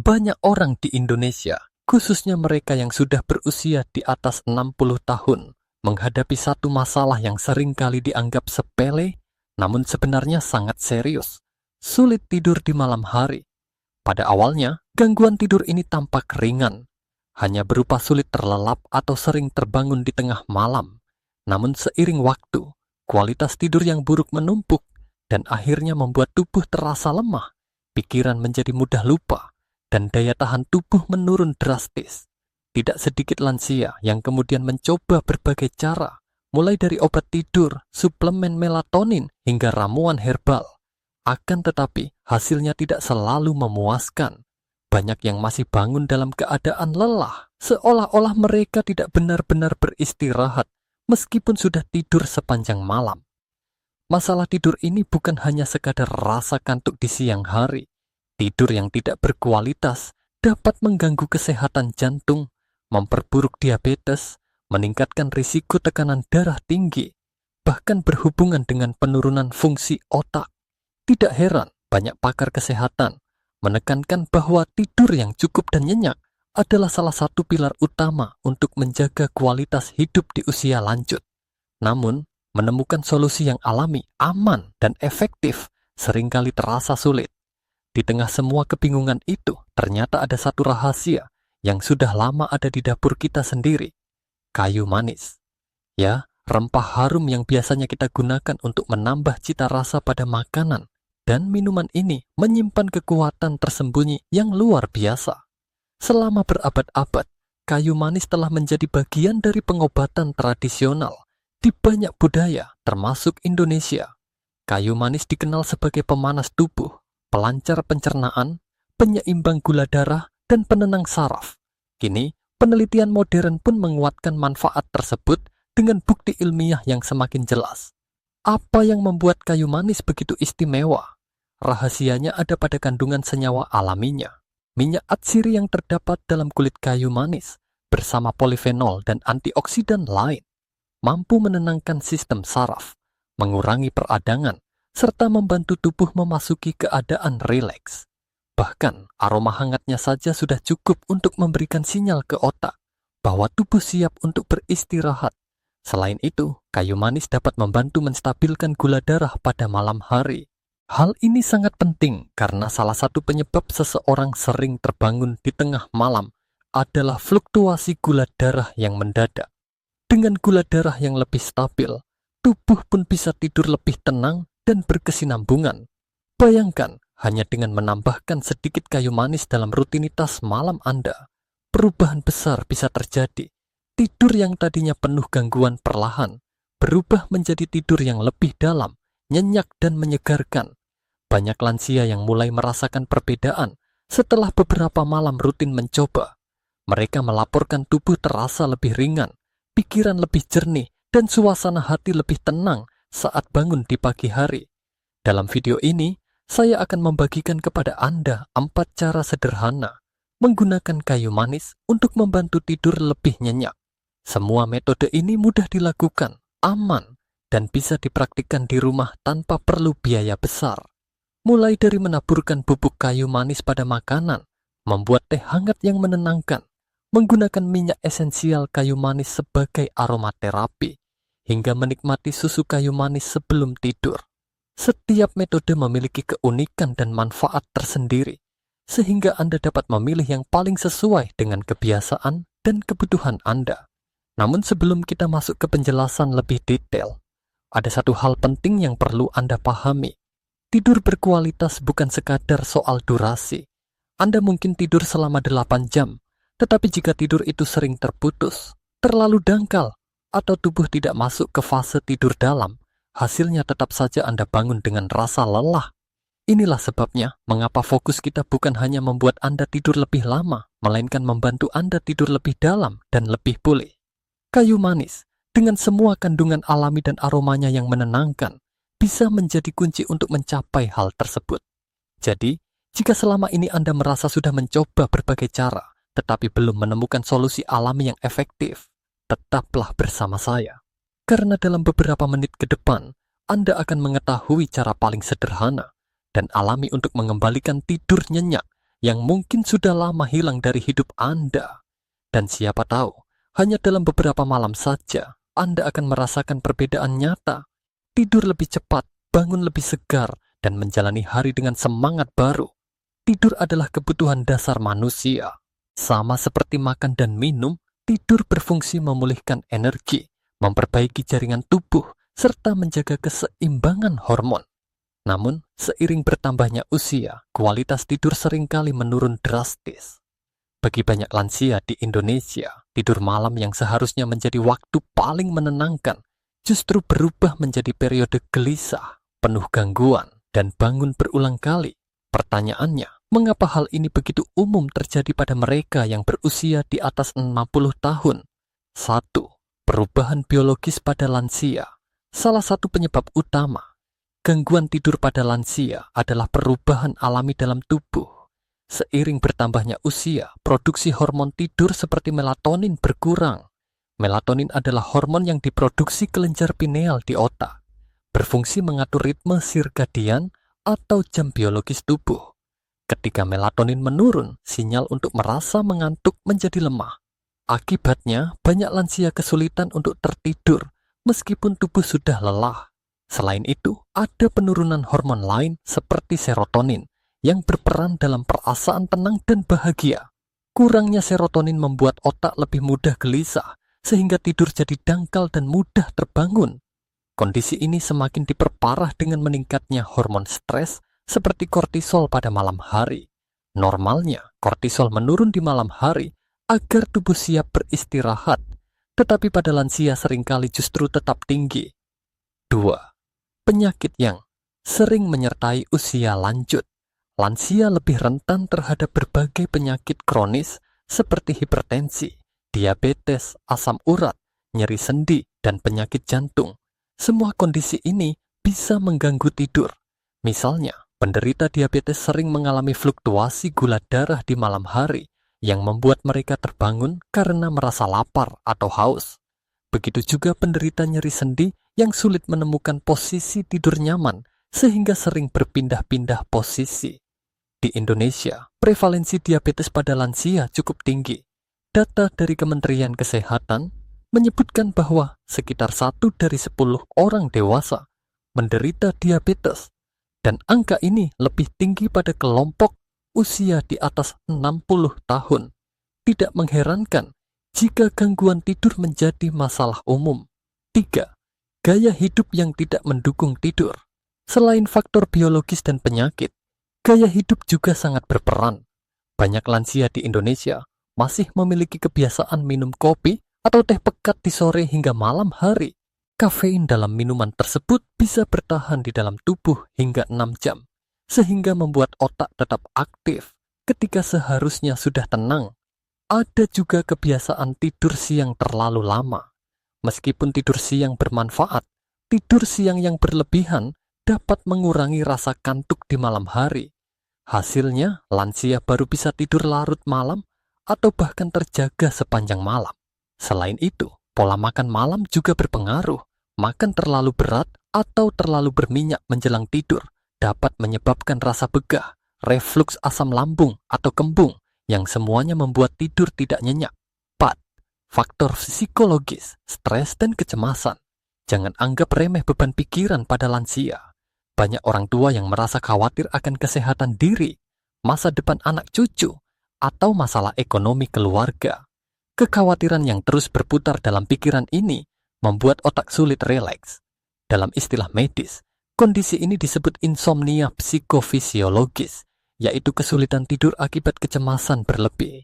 Banyak orang di Indonesia, khususnya mereka yang sudah berusia di atas 60 tahun, menghadapi satu masalah yang seringkali dianggap sepele, namun sebenarnya sangat serius. Sulit tidur di malam hari. Pada awalnya, gangguan tidur ini tampak ringan, hanya berupa sulit terlelap atau sering terbangun di tengah malam. Namun seiring waktu, kualitas tidur yang buruk menumpuk dan akhirnya membuat tubuh terasa lemah, pikiran menjadi mudah lupa, dan daya tahan tubuh menurun drastis. Tidak sedikit lansia yang kemudian mencoba berbagai cara, mulai dari obat tidur, suplemen melatonin, hingga ramuan herbal. Akan tetapi, hasilnya tidak selalu memuaskan. Banyak yang masih bangun dalam keadaan lelah, seolah-olah mereka tidak benar-benar beristirahat, meskipun sudah tidur sepanjang malam. Masalah tidur ini bukan hanya sekadar rasa kantuk di siang hari. Tidur yang tidak berkualitas dapat mengganggu kesehatan jantung, memperburuk diabetes, meningkatkan risiko tekanan darah tinggi, bahkan berhubungan dengan penurunan fungsi otak. Tidak heran banyak pakar kesehatan menekankan bahwa tidur yang cukup dan nyenyak adalah salah satu pilar utama untuk menjaga kualitas hidup di usia lanjut. Namun, menemukan solusi yang alami, aman, dan efektif seringkali terasa sulit. Di tengah semua kebingungan itu, ternyata ada satu rahasia yang sudah lama ada di dapur kita sendiri. Kayu manis. Ya, rempah harum yang biasanya kita gunakan untuk menambah cita rasa pada makanan. Dan minuman ini menyimpan kekuatan tersembunyi yang luar biasa. Selama berabad-abad, kayu manis telah menjadi bagian dari pengobatan tradisional di banyak budaya, termasuk Indonesia. Kayu manis dikenal sebagai pemanas tubuh, pelancar pencernaan, penyeimbang gula darah, dan penenang saraf. Kini, penelitian modern pun menguatkan manfaat tersebut dengan bukti ilmiah yang semakin jelas. Apa yang membuat kayu manis begitu istimewa? Rahasianya ada pada kandungan senyawa alaminya. Minyak atsiri yang terdapat dalam kulit kayu manis bersama polifenol dan antioksidan lain mampu menenangkan sistem saraf, mengurangi peradangan, serta membantu tubuh memasuki keadaan rileks. Bahkan, aroma hangatnya saja sudah cukup untuk memberikan sinyal ke otak bahwa tubuh siap untuk beristirahat. Selain itu, kayu manis dapat membantu menstabilkan gula darah pada malam hari. Hal ini sangat penting karena salah satu penyebab seseorang sering terbangun di tengah malam adalah fluktuasi gula darah yang mendadak. Dengan gula darah yang lebih stabil, tubuh pun bisa tidur lebih tenang dan berkesinambungan. Bayangkan, hanya dengan menambahkan sedikit kayu manis dalam rutinitas malam Anda, perubahan besar bisa terjadi. Tidur yang tadinya penuh gangguan perlahan, berubah menjadi tidur yang lebih dalam, nyenyak dan menyegarkan. Banyak lansia yang mulai merasakan perbedaan setelah beberapa malam rutin mencoba. Mereka melaporkan tubuh terasa lebih ringan, pikiran lebih jernih, dan suasana hati lebih tenang saat bangun di pagi hari. Dalam video ini, saya akan membagikan kepada Anda 4 cara sederhana menggunakan kayu manis untuk membantu tidur lebih nyenyak. Semua metode ini mudah dilakukan, aman, dan bisa dipraktikkan di rumah tanpa perlu biaya besar. Mulai dari menaburkan bubuk kayu manis pada makanan, membuat teh hangat yang menenangkan, menggunakan minyak esensial kayu manis sebagai aromaterapi, hingga menikmati susu kayu manis sebelum tidur. Setiap metode memiliki keunikan dan manfaat tersendiri, sehingga Anda dapat memilih yang paling sesuai dengan kebiasaan dan kebutuhan Anda. Namun sebelum kita masuk ke penjelasan lebih detail, ada satu hal penting yang perlu Anda pahami. Tidur berkualitas bukan sekadar soal durasi. Anda mungkin tidur selama 8 jam, tetapi jika tidur itu sering terputus, terlalu dangkal, atau tubuh tidak masuk ke fase tidur dalam, hasilnya tetap saja Anda bangun dengan rasa lelah. Inilah sebabnya mengapa fokus kita bukan hanya membuat Anda tidur lebih lama, melainkan membantu Anda tidur lebih dalam dan lebih pulih. Kayu manis, dengan semua kandungan alami dan aromanya yang menenangkan, bisa menjadi kunci untuk mencapai hal tersebut. Jadi, jika selama ini Anda merasa sudah mencoba berbagai cara, tetapi belum menemukan solusi alami yang efektif, tetaplah bersama saya. Karena dalam beberapa menit ke depan, Anda akan mengetahui cara paling sederhana dan alami untuk mengembalikan tidur nyenyak yang mungkin sudah lama hilang dari hidup Anda. Dan siapa tahu, hanya dalam beberapa malam saja, Anda akan merasakan perbedaan nyata. Tidur lebih cepat, bangun lebih segar, dan menjalani hari dengan semangat baru. Tidur adalah kebutuhan dasar manusia. Sama seperti makan dan minum, tidur berfungsi memulihkan energi, memperbaiki jaringan tubuh, serta menjaga keseimbangan hormon. Namun, seiring bertambahnya usia, kualitas tidur seringkali menurun drastis. Bagi banyak lansia di Indonesia, tidur malam yang seharusnya menjadi waktu paling menenangkan, justru berubah menjadi periode gelisah, penuh gangguan, dan bangun berulang kali. Pertanyaannya, mengapa hal ini begitu umum terjadi pada mereka yang berusia di atas 60 tahun? 1. Perubahan biologis pada lansia. Salah satu penyebab utama gangguan tidur pada lansia adalah perubahan alami dalam tubuh. Seiring bertambahnya usia, produksi hormon tidur seperti melatonin berkurang. Melatonin adalah hormon yang diproduksi kelenjar pineal di otak, berfungsi mengatur ritme sirkadian atau jam biologis tubuh. Ketika melatonin menurun, sinyal untuk merasa mengantuk menjadi lemah. Akibatnya, banyak lansia kesulitan untuk tertidur meskipun tubuh sudah lelah. Selain itu, ada penurunan hormon lain seperti serotonin yang berperan dalam perasaan tenang dan bahagia. Kurangnya serotonin membuat otak lebih mudah gelisah, sehingga tidur jadi dangkal dan mudah terbangun. Kondisi ini semakin diperparah dengan meningkatnya hormon stres seperti kortisol pada malam hari. Normalnya, kortisol menurun di malam hari agar tubuh siap beristirahat, tetapi pada lansia seringkali justru tetap tinggi. 2. Penyakit yang sering menyertai usia lanjut. Lansia lebih rentan terhadap berbagai penyakit kronis seperti hipertensi, diabetes, asam urat, nyeri sendi, dan penyakit jantung. Semua kondisi ini bisa mengganggu tidur. Misalnya, penderita diabetes sering mengalami fluktuasi gula darah di malam hari yang membuat mereka terbangun karena merasa lapar atau haus. Begitu juga penderita nyeri sendi yang sulit menemukan posisi tidur nyaman sehingga sering berpindah-pindah posisi. Di Indonesia, prevalensi diabetes pada lansia cukup tinggi. Data dari Kementerian Kesehatan menyebutkan bahwa sekitar 1 dari 10 orang dewasa menderita diabetes, dan angka ini lebih tinggi pada kelompok usia di atas 60 tahun. Tidak mengherankan jika gangguan tidur menjadi masalah umum. 3. Gaya hidup yang tidak mendukung tidur. Selain faktor biologis dan penyakit, gaya hidup juga sangat berperan. Banyak lansia di Indonesia masih memiliki kebiasaan minum kopi atau teh pekat di sore hingga malam hari. Kafein dalam minuman tersebut bisa bertahan di dalam tubuh hingga 6 jam, sehingga membuat otak tetap aktif ketika seharusnya sudah tenang. Ada juga kebiasaan tidur siang terlalu lama. Meskipun tidur siang bermanfaat, tidur siang yang berlebihan dapat mengurangi rasa kantuk di malam hari. Hasilnya, lansia baru bisa tidur larut malam atau bahkan terjaga sepanjang malam. Selain itu, pola makan malam juga berpengaruh. Makan terlalu berat atau terlalu berminyak menjelang tidur dapat menyebabkan rasa begah, refluks asam lambung atau kembung, yang semuanya membuat tidur tidak nyenyak. 4. Faktor psikologis, stres dan kecemasan. Jangan anggap remeh beban pikiran pada lansia. Banyak orang tua yang merasa khawatir akan kesehatan diri, masa depan anak cucu, atau masalah ekonomi keluarga. Kekhawatiran yang terus berputar dalam pikiran ini membuat otak sulit rileks. Dalam istilah medis, kondisi ini disebut insomnia psikofisiologis, yaitu kesulitan tidur akibat kecemasan berlebih.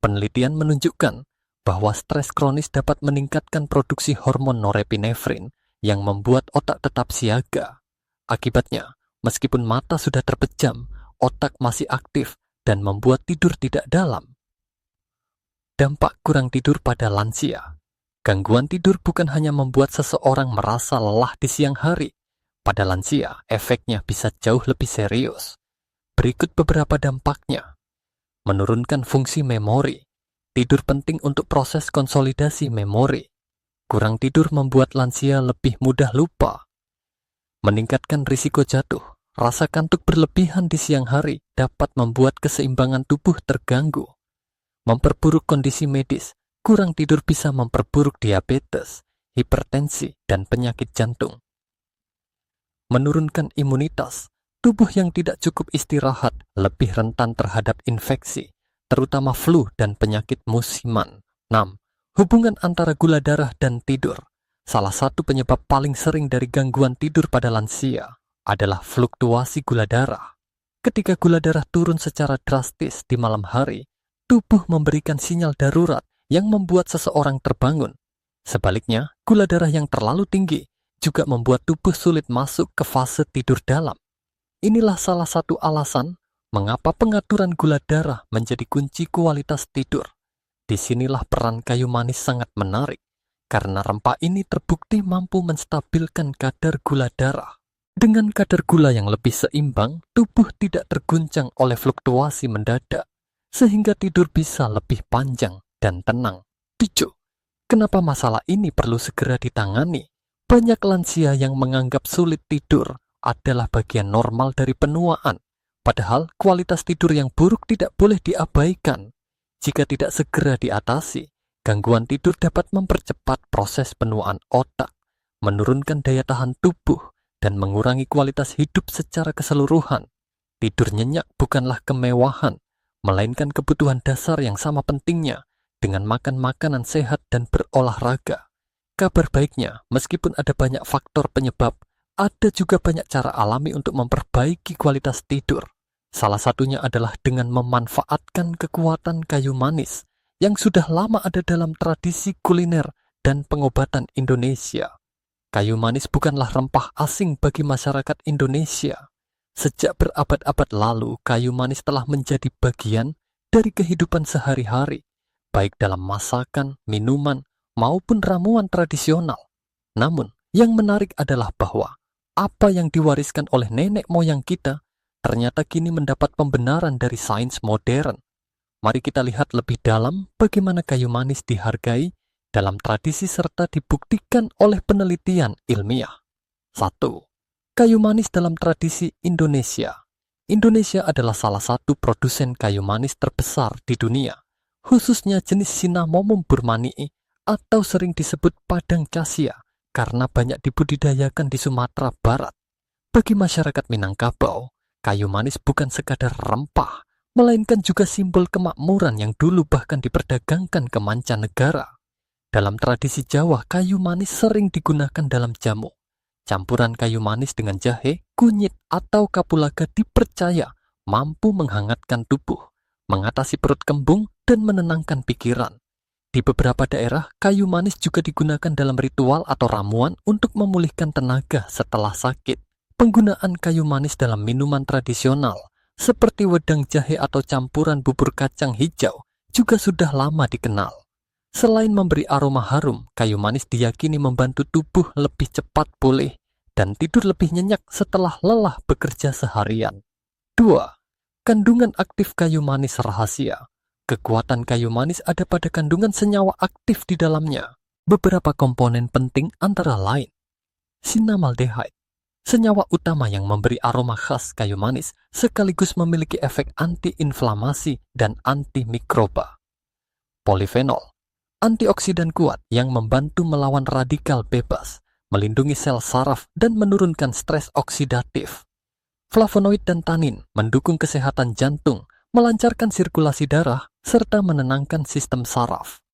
Penelitian menunjukkan bahwa stres kronis dapat meningkatkan produksi hormon norepinefrin yang membuat otak tetap siaga. Akibatnya, meskipun mata sudah terpejam, otak masih aktif dan membuat tidur tidak dalam. Dampak kurang tidur pada lansia. Gangguan tidur bukan hanya membuat seseorang merasa lelah di siang hari. Pada lansia, efeknya bisa jauh lebih serius. Berikut beberapa dampaknya. Menurunkan fungsi memori. Tidur penting untuk proses konsolidasi memori. Kurang tidur membuat lansia lebih mudah lupa. Meningkatkan risiko jatuh. Rasa kantuk berlebihan di siang hari dapat membuat keseimbangan tubuh terganggu, memperburuk kondisi medis. Kurang tidur bisa memperburuk diabetes, hipertensi, dan penyakit jantung. Menurunkan imunitas. Tubuh yang tidak cukup istirahat lebih rentan terhadap infeksi, terutama flu dan penyakit musiman. 6. Hubungan antara gula darah dan tidur. Salah satu penyebab paling sering dari gangguan tidur pada lansia adalah fluktuasi gula darah. Ketika gula darah turun secara drastis di malam hari, tubuh memberikan sinyal darurat yang membuat seseorang terbangun. Sebaliknya, gula darah yang terlalu tinggi juga membuat tubuh sulit masuk ke fase tidur dalam. Inilah salah satu alasan mengapa pengaturan gula darah menjadi kunci kualitas tidur. Disinilah peran kayu manis sangat menarik, karena rempah ini terbukti mampu menstabilkan kadar gula darah. Dengan kadar gula yang lebih seimbang, tubuh tidak terguncang oleh fluktuasi mendadak, sehingga tidur bisa lebih panjang dan tenang. 7. Kenapa masalah ini perlu segera ditangani? Banyak lansia yang menganggap sulit tidur adalah bagian normal dari penuaan, padahal kualitas tidur yang buruk tidak boleh diabaikan. Jika tidak segera diatasi, gangguan tidur dapat mempercepat proses penuaan otak, menurunkan daya tahan tubuh, dan mengurangi kualitas hidup secara keseluruhan. Tidur nyenyak bukanlah kemewahan, melainkan kebutuhan dasar yang sama pentingnya dengan makan makanan sehat dan berolahraga. Kabar baiknya, meskipun ada banyak faktor penyebab, ada juga banyak cara alami untuk memperbaiki kualitas tidur. Salah satunya adalah dengan memanfaatkan kekuatan kayu manis yang sudah lama ada dalam tradisi kuliner dan pengobatan Indonesia. Kayu manis bukanlah rempah asing bagi masyarakat Indonesia. Sejak berabad-abad lalu, kayu manis telah menjadi bagian dari kehidupan sehari-hari, baik dalam masakan, minuman, maupun ramuan tradisional. Namun, yang menarik adalah bahwa apa yang diwariskan oleh nenek moyang kita ternyata kini mendapat pembenaran dari sains modern. Mari kita lihat lebih dalam bagaimana kayu manis dihargai dalam tradisi serta dibuktikan oleh penelitian ilmiah. 1. Kayu manis dalam tradisi Indonesia. Indonesia adalah salah satu produsen kayu manis terbesar di dunia, khususnya jenis Cinnamomum burmanii atau sering disebut padang kasia karena banyak dibudidayakan di Sumatera Barat. Bagi masyarakat Minangkabau, kayu manis bukan sekadar rempah, melainkan juga simbol kemakmuran yang dulu bahkan diperdagangkan ke mancanegara. Dalam tradisi Jawa, kayu manis sering digunakan dalam jamu. Campuran kayu manis dengan jahe, kunyit, atau kapulaga dipercaya mampu menghangatkan tubuh, mengatasi perut kembung, dan menenangkan pikiran. Di beberapa daerah, kayu manis juga digunakan dalam ritual atau ramuan untuk memulihkan tenaga setelah sakit. Penggunaan kayu manis dalam minuman tradisional, seperti wedang jahe atau campuran bubur kacang hijau, juga sudah lama dikenal. Selain memberi aroma harum, kayu manis diyakini membantu tubuh lebih cepat pulih dan tidur lebih nyenyak setelah lelah bekerja seharian. 2. Kandungan aktif kayu manis rahasia. Kekuatan kayu manis ada pada kandungan senyawa aktif di dalamnya. Beberapa komponen penting antara lain: cinnamaldehyde, senyawa utama yang memberi aroma khas kayu manis sekaligus memiliki efek anti-inflamasi dan antimikroba. Polifenol, antioksidan kuat yang membantu melawan radikal bebas, melindungi sel saraf dan menurunkan stres oksidatif. Flavonoid dan tanin mendukung kesehatan jantung, melancarkan sirkulasi darah, serta menenangkan sistem saraf.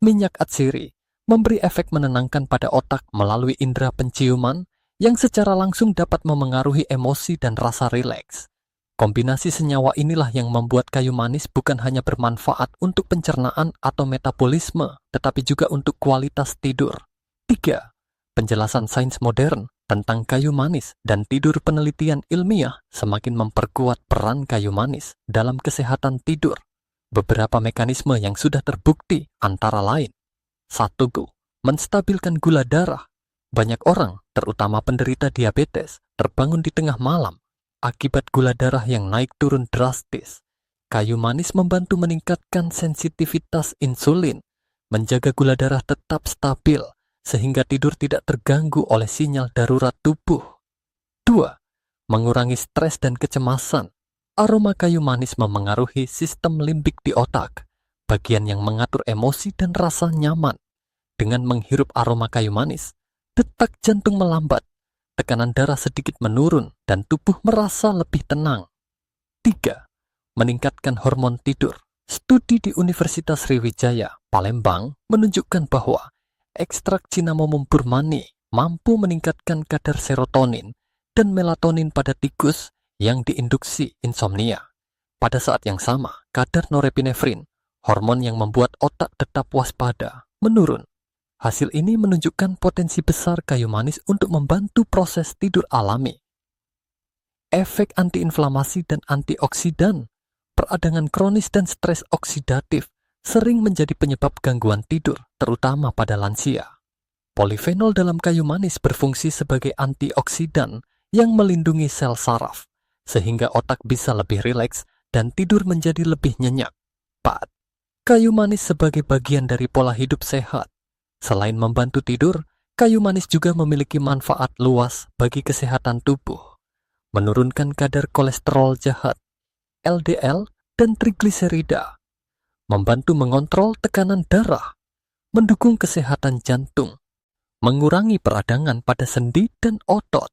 Minyak atsiri memberi efek menenangkan pada otak melalui indera penciuman yang secara langsung dapat memengaruhi emosi dan rasa rileks. Kombinasi senyawa inilah yang membuat kayu manis bukan hanya bermanfaat untuk pencernaan atau metabolisme, tetapi juga untuk kualitas tidur. 3. Penjelasan sains modern tentang kayu manis dan tidur. Penelitian ilmiah semakin memperkuat peran kayu manis dalam kesehatan tidur. Beberapa mekanisme yang sudah terbukti antara lain: 1. Menstabilkan gula darah. Banyak orang, terutama penderita diabetes, terbangun di tengah malam akibat gula darah yang naik turun drastis. Kayu manis membantu meningkatkan sensitivitas insulin, menjaga gula darah tetap stabil, sehingga tidur tidak terganggu oleh sinyal darurat tubuh. 2. mengurangi stres dan kecemasan. Aroma kayu manis memengaruhi sistem limbik di otak, bagian yang mengatur emosi dan rasa nyaman. Dengan menghirup aroma kayu manis, detak jantung melambat, tekanan darah sedikit menurun, dan tubuh merasa lebih tenang. 3. Meningkatkan hormon tidur. Studi di Universitas Sriwijaya, Palembang menunjukkan bahwa ekstrak cinnamomum burmani mampu meningkatkan kadar serotonin dan melatonin pada tikus yang diinduksi insomnia. Pada saat yang sama, kadar norepinefrin, hormon yang membuat otak tetap waspada, menurun. Hasil ini menunjukkan potensi besar kayu manis untuk membantu proses tidur alami. Efek antiinflamasi dan antioksidan. Peradangan kronis dan stres oksidatif sering menjadi penyebab gangguan tidur, terutama pada lansia. Polifenol dalam kayu manis berfungsi sebagai antioksidan yang melindungi sel saraf, sehingga otak bisa lebih rileks dan tidur menjadi lebih nyenyak. 4. Kayu manis sebagai bagian dari pola hidup sehat. Selain membantu tidur, kayu manis juga memiliki manfaat luas bagi kesehatan tubuh. Menurunkan kadar kolesterol jahat, LDL, dan trigliserida. Membantu mengontrol tekanan darah, mendukung kesehatan jantung, mengurangi peradangan pada sendi dan otot,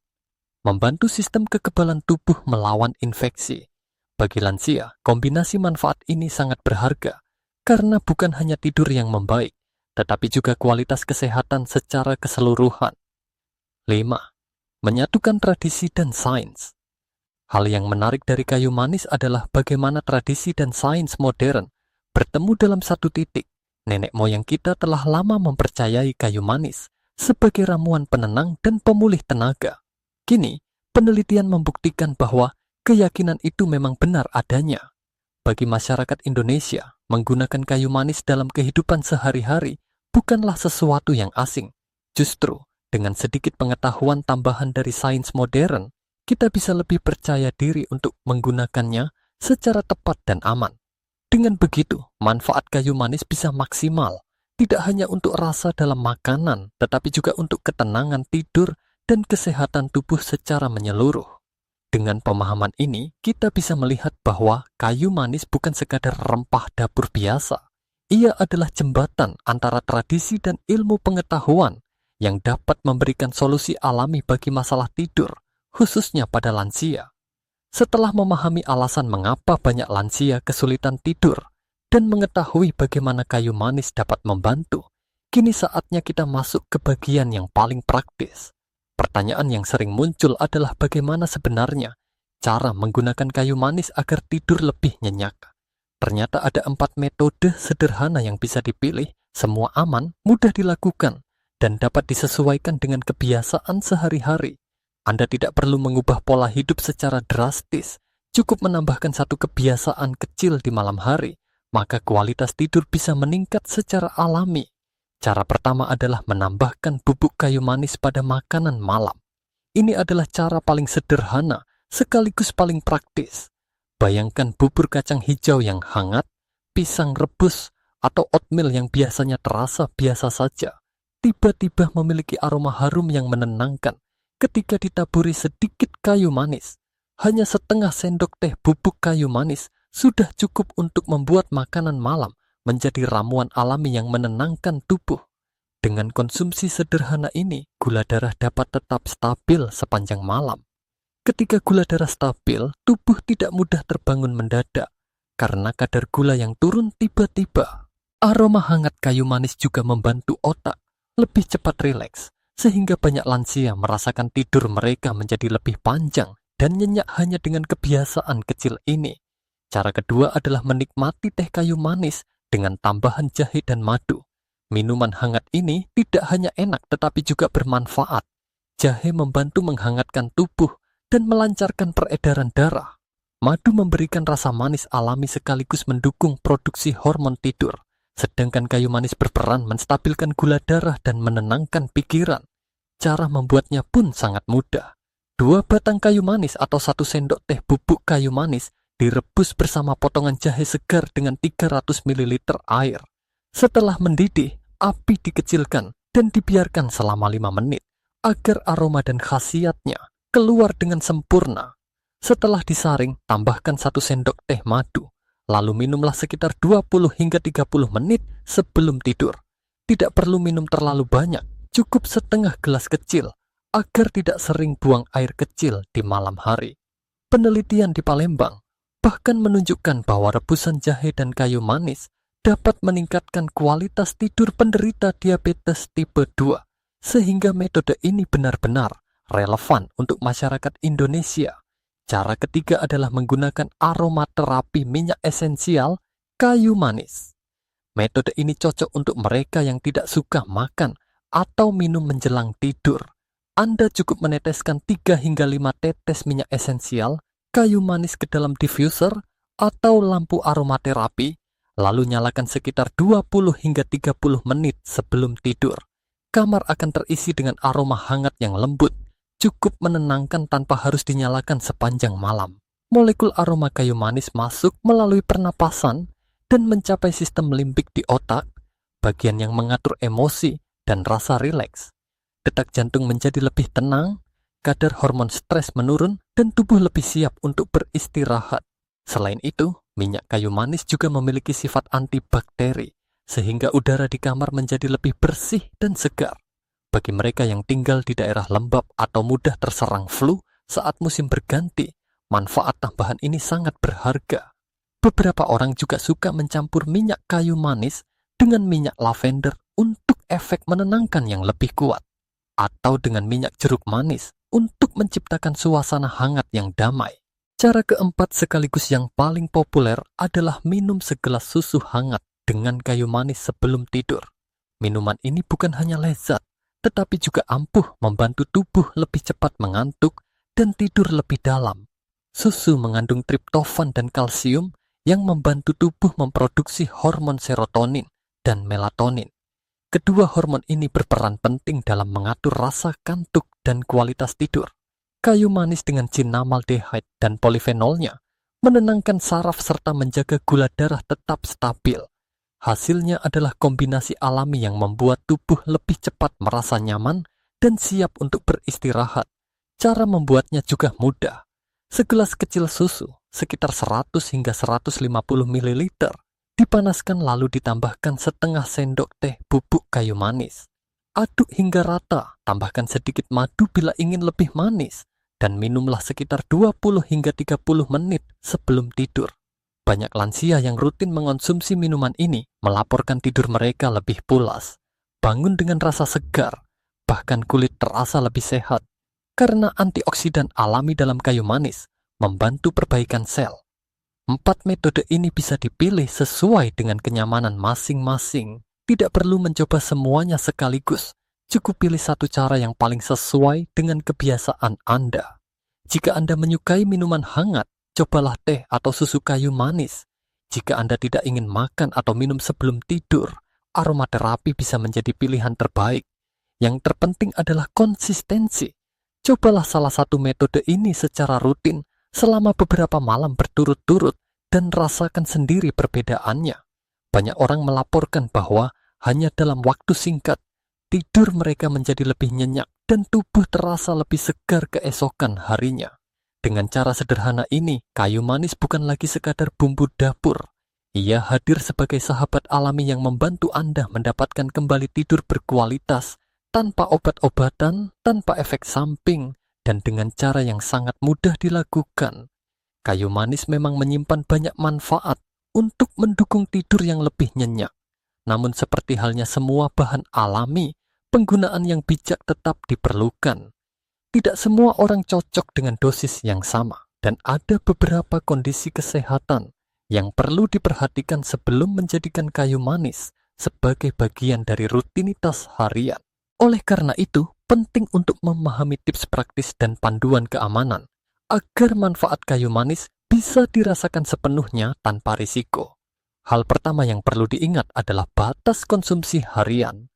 membantu sistem kekebalan tubuh melawan infeksi. Bagi lansia, kombinasi manfaat ini sangat berharga karena bukan hanya tidur yang membaik, tetapi juga kualitas kesehatan secara keseluruhan. 5. Menyatukan tradisi dan sains. Hal yang menarik dari kayu manis adalah bagaimana tradisi dan sains modern bertemu dalam satu titik. Nenek moyang kita telah lama mempercayai kayu manis sebagai ramuan penenang dan pemulih tenaga. Kini, penelitian membuktikan bahwa keyakinan itu memang benar adanya. Bagi masyarakat Indonesia, menggunakan kayu manis dalam kehidupan sehari-hari bukanlah sesuatu yang asing. Justru, dengan sedikit pengetahuan tambahan dari sains modern, kita bisa lebih percaya diri untuk menggunakannya secara tepat dan aman. Dengan begitu, manfaat kayu manis bisa maksimal, tidak hanya untuk rasa dalam makanan, tetapi juga untuk ketenangan tidur dan kesehatan tubuh secara menyeluruh. Dengan pemahaman ini, kita bisa melihat bahwa kayu manis bukan sekadar rempah dapur biasa. Ia adalah jembatan antara tradisi dan ilmu pengetahuan yang dapat memberikan solusi alami bagi masalah tidur, khususnya pada lansia. Setelah memahami alasan mengapa banyak lansia kesulitan tidur dan mengetahui bagaimana kayu manis dapat membantu, kini saatnya kita masuk ke bagian yang paling praktis. Pertanyaan yang sering muncul adalah bagaimana sebenarnya cara menggunakan kayu manis agar tidur lebih nyenyak. Ternyata ada 4 metode sederhana yang bisa dipilih, semua aman, mudah dilakukan, dan dapat disesuaikan dengan kebiasaan sehari-hari. Anda tidak perlu mengubah pola hidup secara drastis, cukup menambahkan satu kebiasaan kecil di malam hari, maka kualitas tidur bisa meningkat secara alami. Cara pertama adalah menambahkan bubuk kayu manis pada makanan malam. Ini adalah cara paling sederhana, sekaligus paling praktis. Bayangkan bubur kacang hijau yang hangat, pisang rebus, atau oatmeal yang biasanya terasa biasa saja, tiba-tiba memiliki aroma harum yang menenangkan ketika ditaburi sedikit kayu manis. Hanya setengah sendok teh bubuk kayu manis sudah cukup untuk membuat makanan malam menjadi ramuan alami yang menenangkan tubuh. Dengan konsumsi sederhana ini, gula darah dapat tetap stabil sepanjang malam. Ketika gula darah stabil, tubuh tidak mudah terbangun mendadak karena kadar gula yang turun tiba-tiba. Aroma hangat kayu manis juga membantu otak lebih cepat rileks, sehingga banyak lansia merasakan tidur mereka menjadi lebih panjang dan nyenyak hanya dengan kebiasaan kecil ini. Cara kedua adalah menikmati teh kayu manis dengan tambahan jahe dan madu. Minuman hangat ini tidak hanya enak tetapi juga bermanfaat. Jahe membantu menghangatkan tubuh dan melancarkan peredaran darah. Madu memberikan rasa manis alami sekaligus mendukung produksi hormon tidur. Sedangkan kayu manis berperan menstabilkan gula darah dan menenangkan pikiran. Cara membuatnya pun sangat mudah. 2 batang kayu manis atau 1 sendok teh bubuk kayu manis direbus bersama potongan jahe segar dengan 300 ml air. Setelah mendidih, api dikecilkan dan dibiarkan selama 5 menit agar aroma dan khasiatnya keluar dengan sempurna. Setelah disaring, tambahkan 1 sendok teh madu, lalu minumlah sekitar 20 hingga 30 menit sebelum tidur. Tidak perlu minum terlalu banyak, cukup setengah gelas kecil, agar tidak sering buang air kecil di malam hari. Penelitian di Palembang bahkan menunjukkan bahwa rebusan jahe dan kayu manis dapat meningkatkan kualitas tidur penderita diabetes tipe 2, sehingga metode ini benar-benar relevan untuk masyarakat Indonesia. Cara ketiga adalah menggunakan aromaterapi minyak esensial kayu manis. Metode ini cocok untuk mereka yang tidak suka makan atau minum menjelang tidur. Anda cukup meneteskan 3 hingga 5 tetes minyak esensial kayu manis ke dalam diffuser atau lampu aromaterapi, lalu nyalakan sekitar 20 hingga 30 menit sebelum tidur. Kamar akan terisi dengan aroma hangat yang lembut, cukup menenangkan tanpa harus dinyalakan sepanjang malam. Molekul aroma kayu manis masuk melalui pernapasan dan mencapai sistem limbik di otak, bagian yang mengatur emosi dan rasa rileks. Detak jantung menjadi lebih tenang, kadar hormon stres menurun, dan tubuh lebih siap untuk beristirahat. Selain itu, minyak kayu manis juga memiliki sifat antibakteri, sehingga udara di kamar menjadi lebih bersih dan segar. Bagi mereka yang tinggal di daerah lembab atau mudah terserang flu saat musim berganti, manfaat tambahan ini sangat berharga. Beberapa orang juga suka mencampur minyak kayu manis dengan minyak lavender untuk efek menenangkan yang lebih kuat, atau dengan minyak jeruk manis untuk menciptakan suasana hangat yang damai. Cara keempat sekaligus yang paling populer adalah minum segelas susu hangat dengan kayu manis sebelum tidur. Minuman ini bukan hanya lezat, tetapi juga ampuh membantu tubuh lebih cepat mengantuk dan tidur lebih dalam. Susu mengandung triptofan dan kalsium yang membantu tubuh memproduksi hormon serotonin dan melatonin. Kedua hormon ini berperan penting dalam mengatur rasa kantuk dan kualitas tidur. Kayu manis dengan cinnamaldehyde dan polifenolnya menenangkan saraf serta menjaga gula darah tetap stabil. Hasilnya adalah kombinasi alami yang membuat tubuh lebih cepat merasa nyaman dan siap untuk beristirahat. Cara membuatnya juga mudah. Segelas kecil susu, sekitar 100 hingga 150 ml, dipanaskan lalu ditambahkan setengah sendok teh bubuk kayu manis. Aduk hingga rata, tambahkan sedikit madu bila ingin lebih manis, dan minumlah sekitar 20 hingga 30 menit sebelum tidur. Banyak lansia yang rutin mengonsumsi minuman ini melaporkan tidur mereka lebih pulas, bangun dengan rasa segar, bahkan kulit terasa lebih sehat, karena antioksidan alami dalam kayu manis membantu perbaikan sel. 4 metode ini bisa dipilih sesuai dengan kenyamanan masing-masing. Tidak perlu mencoba semuanya sekaligus. Cukup pilih satu cara yang paling sesuai dengan kebiasaan Anda. Jika Anda menyukai minuman hangat, cobalah teh atau susu kayu manis. Jika Anda tidak ingin makan atau minum sebelum tidur, aromaterapi bisa menjadi pilihan terbaik. Yang terpenting adalah konsistensi. Cobalah salah satu metode ini secara rutin selama beberapa malam berturut-turut dan rasakan sendiri perbedaannya. Banyak orang melaporkan bahwa hanya dalam waktu singkat, tidur mereka menjadi lebih nyenyak dan tubuh terasa lebih segar keesokan harinya. Dengan cara sederhana ini, kayu manis bukan lagi sekadar bumbu dapur. Ia hadir sebagai sahabat alami yang membantu Anda mendapatkan kembali tidur berkualitas, tanpa obat-obatan, tanpa efek samping, dan dengan cara yang sangat mudah dilakukan. Kayu manis memang menyimpan banyak manfaat untuk mendukung tidur yang lebih nyenyak. Namun seperti halnya semua bahan alami, penggunaan yang bijak tetap diperlukan. Tidak semua orang cocok dengan dosis yang sama, dan ada beberapa kondisi kesehatan yang perlu diperhatikan sebelum menjadikan kayu manis sebagai bagian dari rutinitas harian. Oleh karena itu, penting untuk memahami tips praktis dan panduan keamanan, agar manfaat kayu manis bisa dirasakan sepenuhnya tanpa risiko. Hal pertama yang perlu diingat adalah batas konsumsi harian.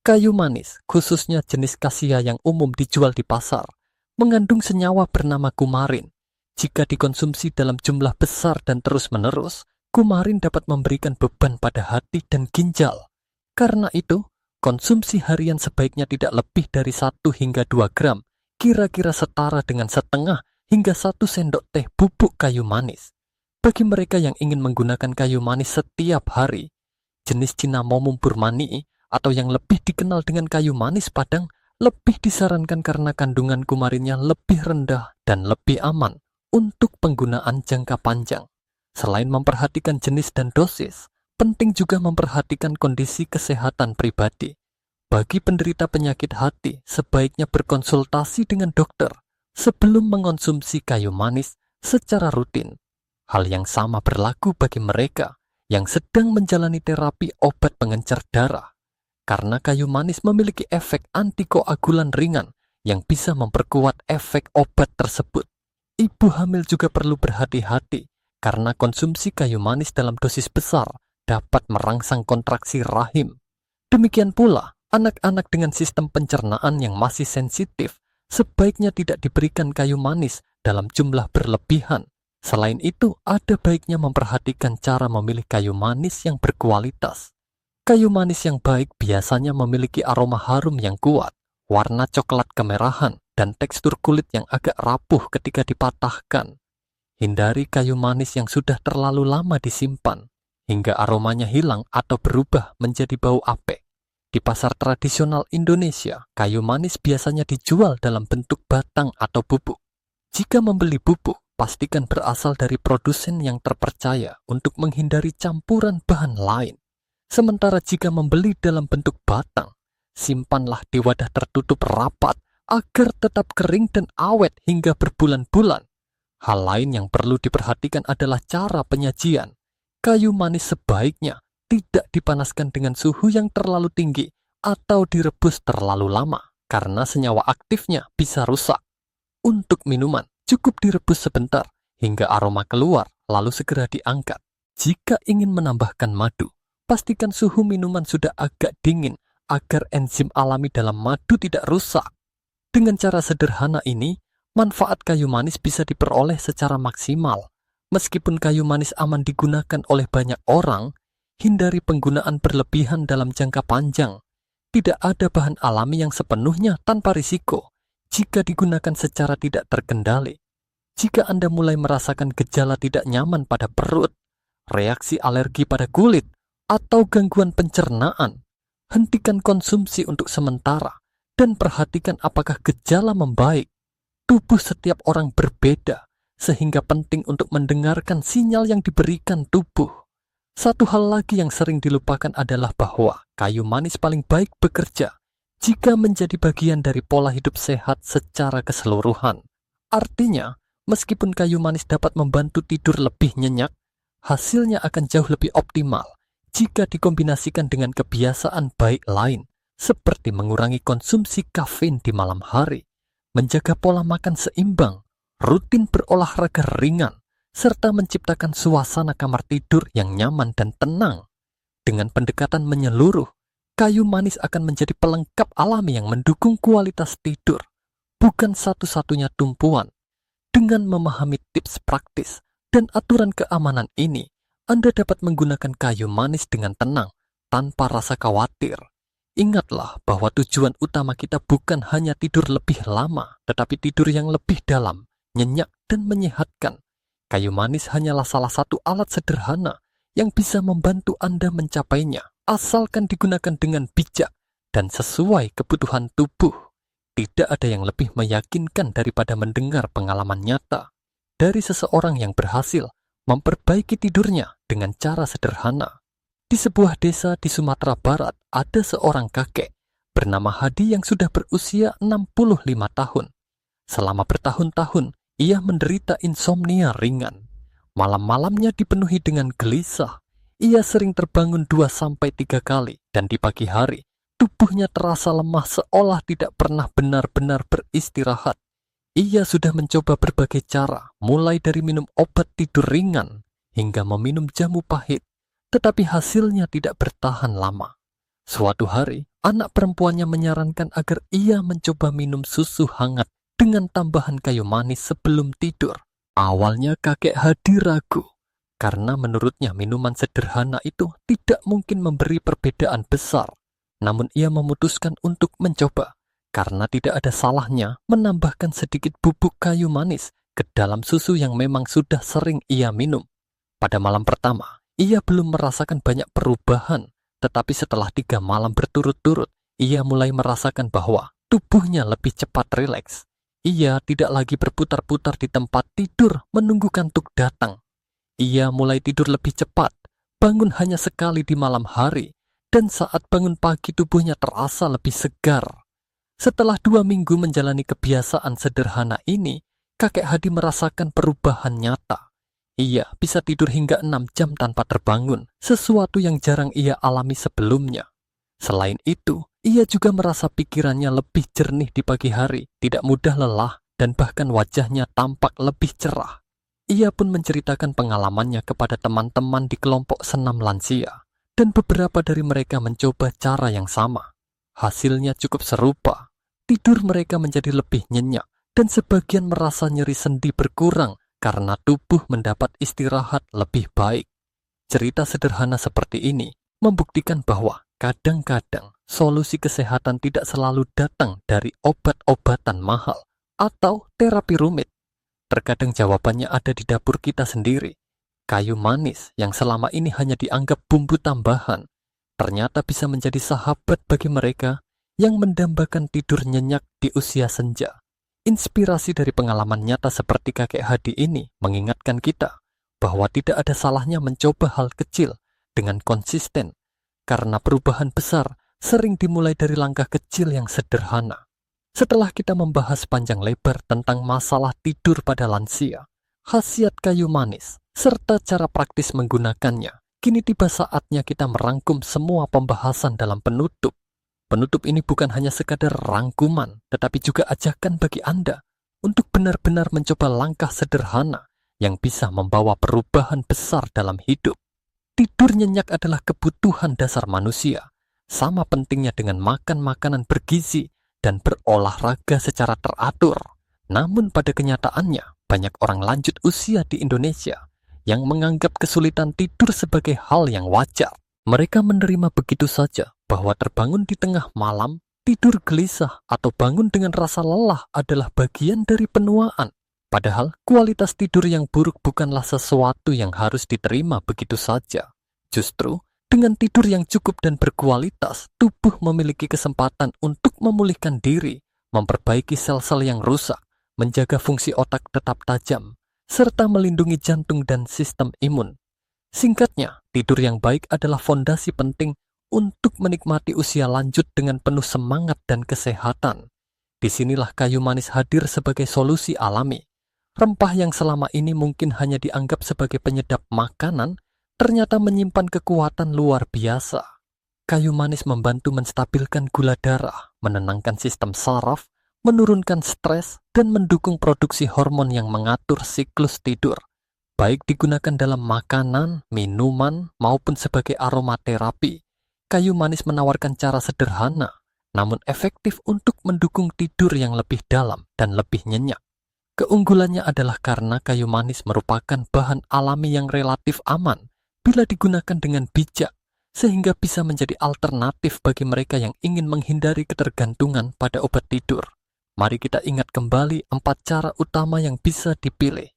Kayu manis, khususnya jenis kasia yang umum dijual di pasar, mengandung senyawa bernama kumarin. Jika dikonsumsi dalam jumlah besar dan terus-menerus, kumarin dapat memberikan beban pada hati dan ginjal. Karena itu, konsumsi harian sebaiknya tidak lebih dari 1 hingga 2 gram kira-kira setara dengan setengah hingga 1 sendok teh bubuk kayu manis. Bagi mereka yang ingin menggunakan kayu manis setiap hari, jenis Cinnamomum burmanii atau yang lebih dikenal dengan kayu manis Padang lebih disarankan karena kandungan kumarinnya lebih rendah dan lebih aman untuk penggunaan jangka panjang. Selain memperhatikan jenis dan dosis, penting juga memperhatikan kondisi kesehatan pribadi. Bagi penderita penyakit hati, sebaiknya berkonsultasi dengan dokter sebelum mengonsumsi kayu manis secara rutin. Hal yang sama berlaku bagi mereka yang sedang menjalani terapi obat pengencer darah, karena kayu manis memiliki efek antikoagulan ringan yang bisa memperkuat efek obat tersebut. Ibu hamil juga perlu berhati-hati karena konsumsi kayu manis dalam dosis besar dapat merangsang kontraksi rahim. Demikian pula, anak-anak dengan sistem pencernaan yang masih sensitif sebaiknya tidak diberikan kayu manis dalam jumlah berlebihan. Selain itu, ada baiknya memperhatikan cara memilih kayu manis yang berkualitas. Kayu manis yang baik biasanya memiliki aroma harum yang kuat, warna coklat kemerahan, dan tekstur kulit yang agak rapuh ketika dipatahkan. Hindari kayu manis yang sudah terlalu lama disimpan, hingga aromanya hilang atau berubah menjadi bau apek. Di pasar tradisional Indonesia, kayu manis biasanya dijual dalam bentuk batang atau bubuk. Jika membeli bubuk, pastikan berasal dari produsen yang terpercaya untuk menghindari campuran bahan lain. Sementara jika membeli dalam bentuk batang, simpanlah di wadah tertutup rapat agar tetap kering dan awet hingga berbulan-bulan. Hal lain yang perlu diperhatikan adalah cara penyajian. Kayu manis sebaiknya tidak dipanaskan dengan suhu yang terlalu tinggi atau direbus terlalu lama karena senyawa aktifnya bisa rusak. Untuk minuman, cukup direbus sebentar hingga aroma keluar lalu segera diangkat. Jika ingin menambahkan madu, pastikan suhu minuman sudah agak dingin agar enzim alami dalam madu tidak rusak. Dengan cara sederhana ini, manfaat kayu manis bisa diperoleh secara maksimal. Meskipun kayu manis aman digunakan oleh banyak orang, hindari penggunaan berlebihan dalam jangka panjang. Tidak ada bahan alami yang sepenuhnya tanpa risiko jika digunakan secara tidak terkendali. Jika Anda mulai merasakan gejala tidak nyaman pada perut, reaksi alergi pada kulit, atau gangguan pencernaan, hentikan konsumsi untuk sementara dan perhatikan apakah gejala membaik. Tubuh setiap orang berbeda, sehingga penting untuk mendengarkan sinyal yang diberikan tubuh. Satu hal lagi yang sering dilupakan adalah bahwa kayu manis paling baik bekerja jika menjadi bagian dari pola hidup sehat secara keseluruhan. Artinya, meskipun kayu manis dapat membantu tidur lebih nyenyak, hasilnya akan jauh lebih optimal jika dikombinasikan dengan kebiasaan baik lain, seperti mengurangi konsumsi kafein di malam hari, menjaga pola makan seimbang, rutin berolahraga ringan, serta menciptakan suasana kamar tidur yang nyaman dan tenang. Dengan pendekatan menyeluruh, kayu manis akan menjadi pelengkap alami yang mendukung kualitas tidur, bukan satu-satunya tumpuan. Dengan memahami tips praktis dan aturan keamanan ini, Anda dapat menggunakan kayu manis dengan tenang, tanpa rasa khawatir. Ingatlah bahwa tujuan utama kita bukan hanya tidur lebih lama, tetapi tidur yang lebih dalam, nyenyak, dan menyehatkan. Kayu manis hanyalah salah satu alat sederhana yang bisa membantu Anda mencapainya, asalkan digunakan dengan bijak dan sesuai kebutuhan tubuh. Tidak ada yang lebih meyakinkan daripada mendengar pengalaman nyata dari seseorang yang berhasil memperbaiki tidurnya dengan cara sederhana. Di sebuah desa di Sumatera Barat, ada seorang kakek bernama Hadi yang sudah berusia 65 tahun. Selama bertahun-tahun, ia menderita insomnia ringan. Malam-malamnya dipenuhi dengan gelisah. Ia sering terbangun 2-3 kali, dan di pagi hari, tubuhnya terasa lemah seolah tidak pernah benar-benar beristirahat. Ia sudah mencoba berbagai cara, mulai dari minum obat tidur ringan, hingga meminum jamu pahit, tetapi hasilnya tidak bertahan lama. Suatu hari, anak perempuannya menyarankan agar ia mencoba minum susu hangat dengan tambahan kayu manis sebelum tidur. Awalnya kakek Hadi ragu, karena menurutnya minuman sederhana itu tidak mungkin memberi perbedaan besar. Namun ia memutuskan untuk mencoba, karena tidak ada salahnya menambahkan sedikit bubuk kayu manis ke dalam susu yang memang sudah sering ia minum. Pada malam pertama, ia belum merasakan banyak perubahan, tetapi setelah 3 malam berturut-turut, ia mulai merasakan bahwa tubuhnya lebih cepat rileks. Ia tidak lagi berputar-putar di tempat tidur menunggu kantuk datang. Ia mulai tidur lebih cepat, bangun hanya sekali di malam hari, dan saat bangun pagi tubuhnya terasa lebih segar. Setelah 2 minggu menjalani kebiasaan sederhana ini, kakek Hadi merasakan perubahan nyata. Ia bisa tidur hingga 6 jam tanpa terbangun, sesuatu yang jarang ia alami sebelumnya. Selain itu, ia juga merasa pikirannya lebih jernih di pagi hari, tidak mudah lelah, dan bahkan wajahnya tampak lebih cerah. Ia pun menceritakan pengalamannya kepada teman-teman di kelompok senam lansia, dan beberapa dari mereka mencoba cara yang sama. Hasilnya cukup serupa. Tidur mereka menjadi lebih nyenyak, dan sebagian merasa nyeri sendi berkurang karena tubuh mendapat istirahat lebih baik. Cerita sederhana seperti ini membuktikan bahwa kadang-kadang solusi kesehatan tidak selalu datang dari obat-obatan mahal atau terapi rumit. Terkadang jawabannya ada di dapur kita sendiri. Kayu manis yang selama ini hanya dianggap bumbu tambahan, ternyata bisa menjadi sahabat bagi mereka yang mendambakan tidur nyenyak di usia senja. Inspirasi dari pengalaman nyata seperti kakek Hadi ini mengingatkan kita bahwa tidak ada salahnya mencoba hal kecil dengan konsisten, karena perubahan besar sering dimulai dari langkah kecil yang sederhana. Setelah kita membahas panjang lebar tentang masalah tidur pada lansia, khasiat kayu manis, serta cara praktis menggunakannya, kini tiba saatnya kita merangkum semua pembahasan dalam penutup. Penutup ini bukan hanya sekadar rangkuman, tetapi juga ajakan bagi Anda untuk benar-benar mencoba langkah sederhana yang bisa membawa perubahan besar dalam hidup. Tidur nyenyak adalah kebutuhan dasar manusia, sama pentingnya dengan makan makanan bergizi dan berolahraga secara teratur. Namun pada kenyataannya, banyak orang lanjut usia di Indonesia yang menganggap kesulitan tidur sebagai hal yang wajar. Mereka menerima begitu saja bahwa terbangun di tengah malam, tidur gelisah, atau bangun dengan rasa lelah adalah bagian dari penuaan. Padahal kualitas tidur yang buruk bukanlah sesuatu yang harus diterima begitu saja. Justru, dengan tidur yang cukup dan berkualitas, tubuh memiliki kesempatan untuk memulihkan diri, memperbaiki sel-sel yang rusak, menjaga fungsi otak tetap tajam, serta melindungi jantung dan sistem imun. Singkatnya, tidur yang baik adalah fondasi penting untuk menikmati usia lanjut dengan penuh semangat dan kesehatan. Disinilah kayu manis hadir sebagai solusi alami. Rempah yang selama ini mungkin hanya dianggap sebagai penyedap makanan, ternyata menyimpan kekuatan luar biasa. Kayu manis membantu menstabilkan gula darah, menenangkan sistem saraf, menurunkan stres, dan mendukung produksi hormon yang mengatur siklus tidur. Baik digunakan dalam makanan, minuman, maupun sebagai aromaterapi, kayu manis menawarkan cara sederhana, namun efektif untuk mendukung tidur yang lebih dalam dan lebih nyenyak. Keunggulannya adalah karena kayu manis merupakan bahan alami yang relatif aman bila digunakan dengan bijak, sehingga bisa menjadi alternatif bagi mereka yang ingin menghindari ketergantungan pada obat tidur. Mari kita ingat kembali 4 cara utama yang bisa dipilih.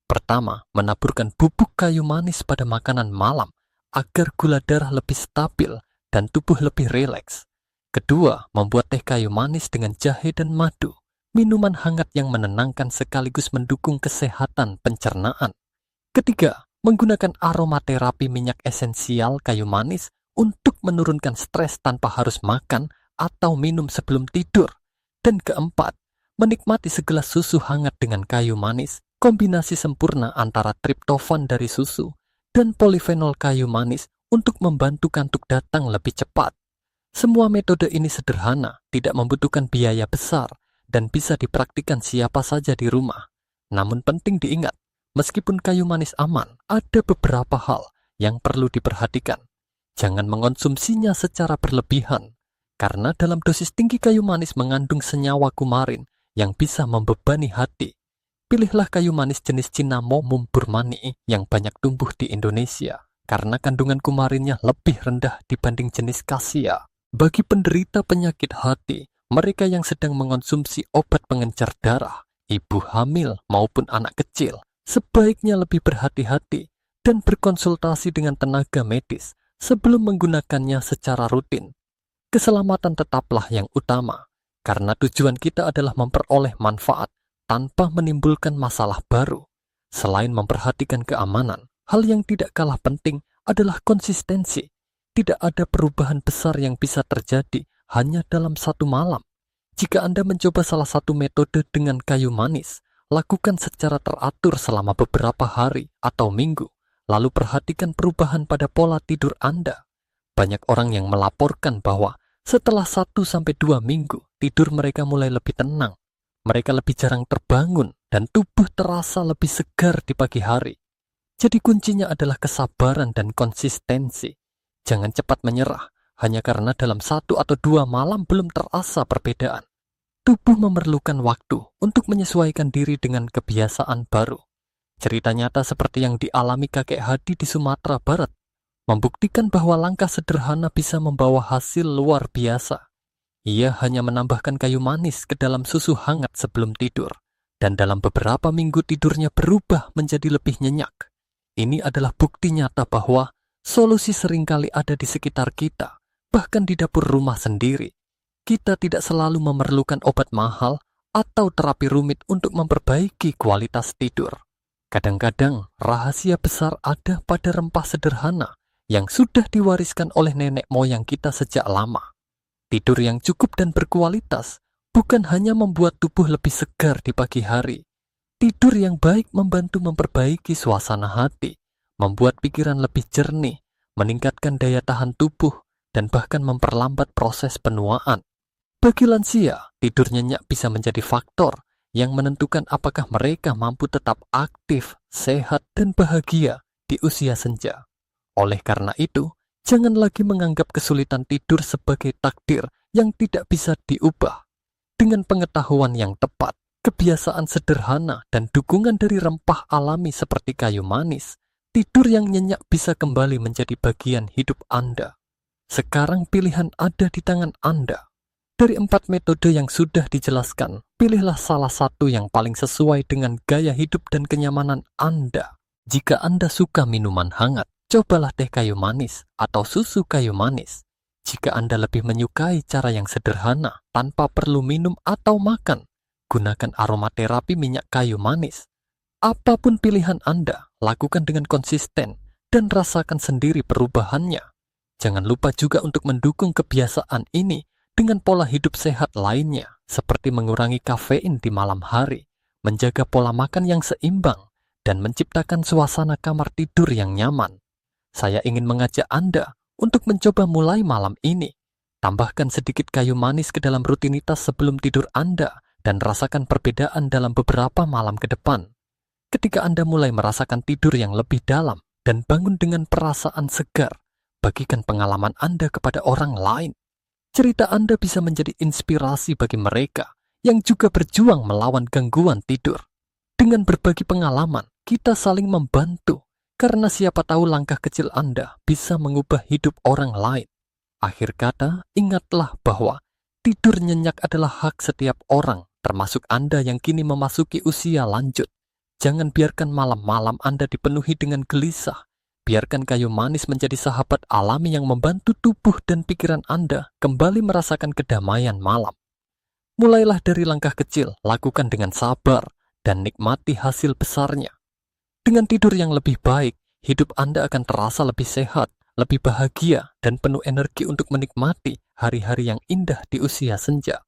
Pertama, menaburkan bubuk kayu manis pada makanan malam agar gula darah lebih stabil dan tubuh lebih rileks. Kedua, membuat teh kayu manis dengan jahe dan madu, minuman hangat yang menenangkan sekaligus mendukung kesehatan pencernaan. Ketiga, menggunakan aromaterapi minyak esensial kayu manis untuk menurunkan stres tanpa harus makan atau minum sebelum tidur. Dan keempat, menikmati segelas susu hangat dengan kayu manis, kombinasi sempurna antara triptofan dari susu dan polifenol kayu manis untuk membantu kantuk datang lebih cepat. Semua metode ini sederhana, tidak membutuhkan biaya besar, dan bisa dipraktikkan siapa saja di rumah. Namun penting diingat, meskipun kayu manis aman, ada beberapa hal yang perlu diperhatikan. Jangan mengonsumsinya secara berlebihan, karena dalam dosis tinggi kayu manis mengandung senyawa kumarin yang bisa membebani hati. Pilihlah kayu manis jenis Cinnamomum burmanii yang banyak tumbuh di Indonesia, karena kandungan kumarinnya lebih rendah dibanding jenis Cassia. Bagi penderita penyakit hati, mereka yang sedang mengonsumsi obat pengencer darah, ibu hamil maupun anak kecil, sebaiknya lebih berhati-hati dan berkonsultasi dengan tenaga medis sebelum menggunakannya secara rutin. Keselamatan tetaplah yang utama, karena tujuan kita adalah memperoleh manfaat tanpa menimbulkan masalah baru. Selain memperhatikan keamanan, hal yang tidak kalah penting adalah konsistensi. Tidak ada perubahan besar yang bisa terjadi hanya dalam satu malam. Jika Anda mencoba salah satu metode dengan kayu manis, lakukan secara teratur selama beberapa hari atau minggu, lalu perhatikan perubahan pada pola tidur Anda. Banyak orang yang melaporkan bahwa setelah 1-2 minggu, tidur mereka mulai lebih tenang. Mereka lebih jarang terbangun dan tubuh terasa lebih segar di pagi hari. Jadi kuncinya adalah kesabaran dan konsistensi. Jangan cepat menyerah, hanya karena dalam 1 atau 2 malam belum terasa perbedaan. Tubuh memerlukan waktu untuk menyesuaikan diri dengan kebiasaan baru. Cerita nyata seperti yang dialami kakek Hadi di Sumatera Barat membuktikan bahwa langkah sederhana bisa membawa hasil luar biasa. Ia hanya menambahkan kayu manis ke dalam susu hangat sebelum tidur, dan dalam beberapa minggu tidurnya berubah menjadi lebih nyenyak. Ini adalah bukti nyata bahwa solusi seringkali ada di sekitar kita, bahkan di dapur rumah sendiri. Kita tidak selalu memerlukan obat mahal atau terapi rumit untuk memperbaiki kualitas tidur. Kadang-kadang rahasia besar ada pada rempah sederhana yang sudah diwariskan oleh nenek moyang kita sejak lama. Tidur yang cukup dan berkualitas bukan hanya membuat tubuh lebih segar di pagi hari. Tidur yang baik membantu memperbaiki suasana hati, membuat pikiran lebih jernih, meningkatkan daya tahan tubuh, dan bahkan memperlambat proses penuaan. Bagi lansia, tidur nyenyak bisa menjadi faktor yang menentukan apakah mereka mampu tetap aktif, sehat, dan bahagia di usia senja. Oleh karena itu, jangan lagi menganggap kesulitan tidur sebagai takdir yang tidak bisa diubah. Dengan pengetahuan yang tepat, kebiasaan sederhana, dan dukungan dari rempah alami seperti kayu manis, tidur yang nyenyak bisa kembali menjadi bagian hidup Anda. Sekarang pilihan ada di tangan Anda. Dari 4 metode yang sudah dijelaskan, pilihlah salah satu yang paling sesuai dengan gaya hidup dan kenyamanan Anda. Jika Anda suka minuman hangat, cobalah teh kayu manis atau susu kayu manis. Jika Anda lebih menyukai cara yang sederhana tanpa perlu minum atau makan, gunakan aromaterapi minyak kayu manis. Apapun pilihan Anda, lakukan dengan konsisten dan rasakan sendiri perubahannya. Jangan lupa juga untuk mendukung kebiasaan ini dengan pola hidup sehat lainnya, seperti mengurangi kafein di malam hari, menjaga pola makan yang seimbang, dan menciptakan suasana kamar tidur yang nyaman. Saya ingin mengajak Anda untuk mencoba mulai malam ini. Tambahkan sedikit kayu manis ke dalam rutinitas sebelum tidur Anda, dan rasakan perbedaan dalam beberapa malam ke depan. Ketika Anda mulai merasakan tidur yang lebih dalam dan bangun dengan perasaan segar, bagikan pengalaman Anda kepada orang lain. Cerita Anda bisa menjadi inspirasi bagi mereka yang juga berjuang melawan gangguan tidur. Dengan berbagi pengalaman, kita saling membantu, karena siapa tahu langkah kecil Anda bisa mengubah hidup orang lain. Akhir kata, ingatlah bahwa tidur nyenyak adalah hak setiap orang, termasuk Anda yang kini memasuki usia lanjut. Jangan biarkan malam-malam Anda dipenuhi dengan gelisah. Biarkan kayu manis menjadi sahabat alami yang membantu tubuh dan pikiran Anda kembali merasakan kedamaian malam. Mulailah dari langkah kecil, lakukan dengan sabar, dan nikmati hasil besarnya. Dengan tidur yang lebih baik, hidup Anda akan terasa lebih sehat, lebih bahagia, dan penuh energi untuk menikmati hari-hari yang indah di usia senja.